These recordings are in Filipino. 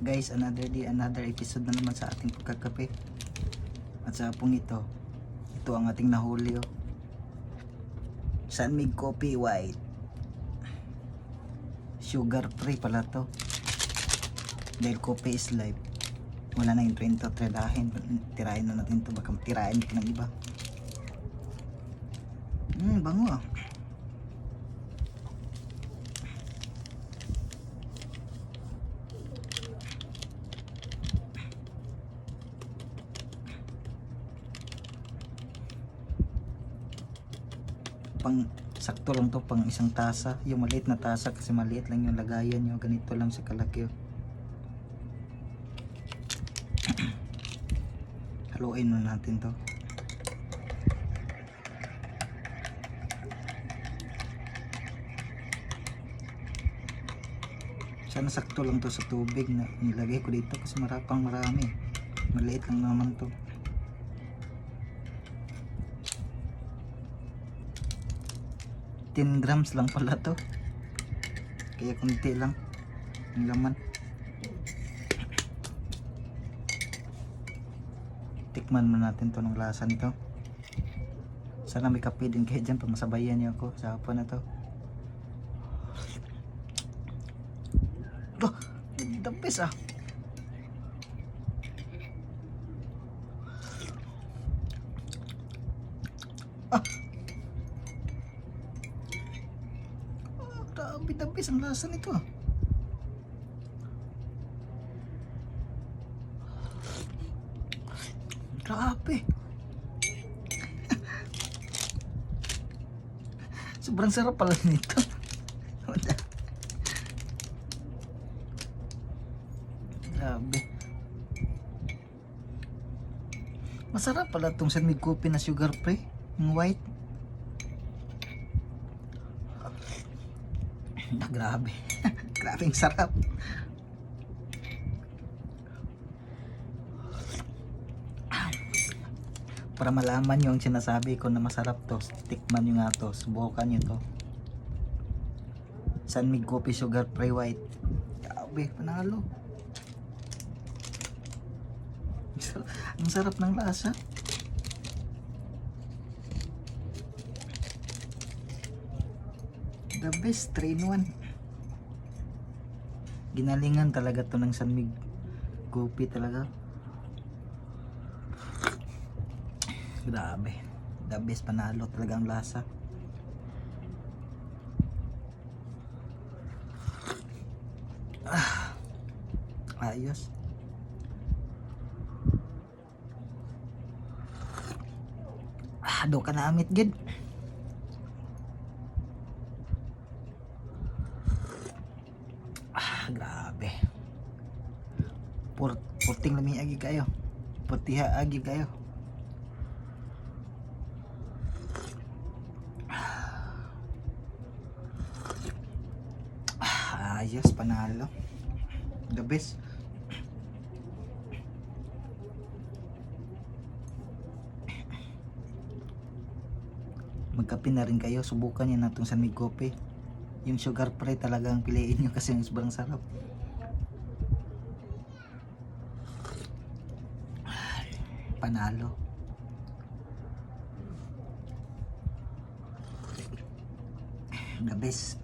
Guys, another day, another episode na naman sa ating pagkakape. At sa hapong ito ang ating nahuli oh. Sunmig Coffee White. Sugar free pala to. Dahil coffee is life. Wala na yung train to, tirahin na natin to, baka tirahin pa ng iba. Bango ah. Pang sakto lang to, pang isang tasa. Yung maliit na tasa kasi maliit lang yung lagayan nyo, ganito lang sa kalaki oh. Haluin muna natin to. Sana sakto lang to sa tubig na nilagay ko dito kasi marami. Maliit lang naman to. $10 grams lang pala to, kaya kunti lang ang laman. Tikman mo natin to ng lasa nito. Sana may kape din kayo dyan pag masabayan niyo ako sa hapon na to. The best ah. Grabe, the best ang lasa nito ah. Grabe. Sobrang sarap pala nito. Grabe. Masarap pala itong Sunmig Coffee na sugar free, yung white. Grabe. Grabe ang sarap. Para malaman nyo ang sinasabi ko na masarap to, tikman nyo nga to, subukan nyo to. Sunmig Coffee sugar free white. Grabe, panalo. Ang sarap ng lasa. The best, 3-in-1. Ginalingan talaga to ng Sunmig Coffee talaga. Grabe, the best, panalo talaga ang lasa. Ayos. Do ka na amit gid. Grabe. Puting lami agi kayo. Putiha agi kayo. Ayos, panalo. The best. Magkape na rin kayo, subukan nyo na itong Sunmig Coffee. Yung sugar free talagang piliin nyo kasi yung sobrang sarap. Panalo. The best.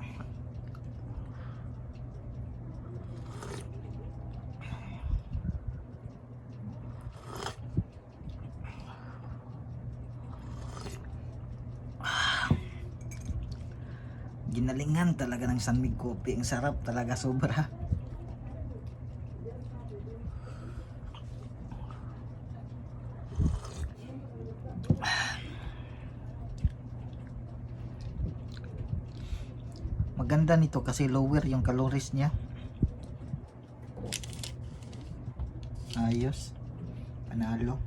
Ginalingan talaga ng Sunmig Coffee. Ang sarap talaga, sobra. Maganda nito kasi lower yung calories niya. Ayos, panalo.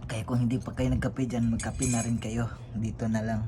Kaya kung hindi pa kayo nagkape dyan, magkape na rin kayo. Dito na lang.